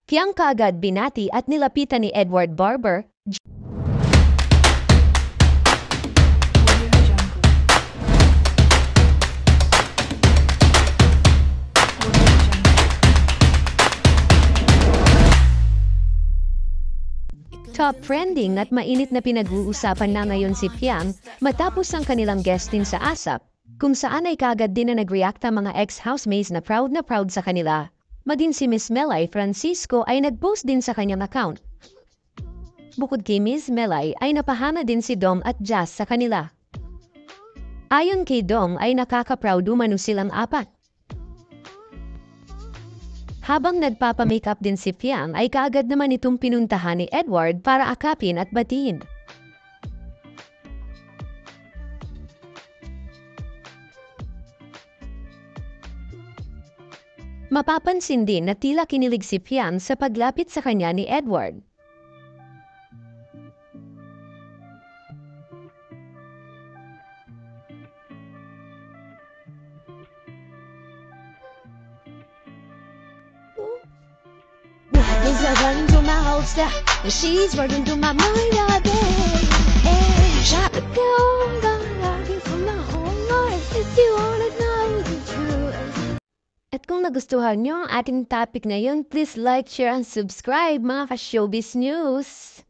Kiyang kaagad binati at nilapitan ni Edward Barber. Top trending at mainit na pinag-uusapan na ngayon si Piang matapos ang kanilang guesting sa ASAP, kung saan ay kaagad din na nag-react ang mga ex-housemates na proud sa kanila. Maging si Miss Melay Francisco ay nag-post din sa kanyang account. Bukod kay Miss Melay ay napahana din si Dom at Jazz sa kanila. Ayon kay Dom ay nakaka-proud umano silang apat. Habang nagpapa-makeup din si Piang ay kaagad naman itong pinuntahan ni Edward para akapin at batiin. Mapapansin din na tila kinilig si Piang sa paglapit sa kanya ni Edward. Is a run to my holster, and she's running to my mind all day. And shot the gun, love you for my whole life. If you wanna know the truth. At kung nagustuhan nyo ang ating topic ngayon, please like, share, and subscribe mga ka-showbiz news!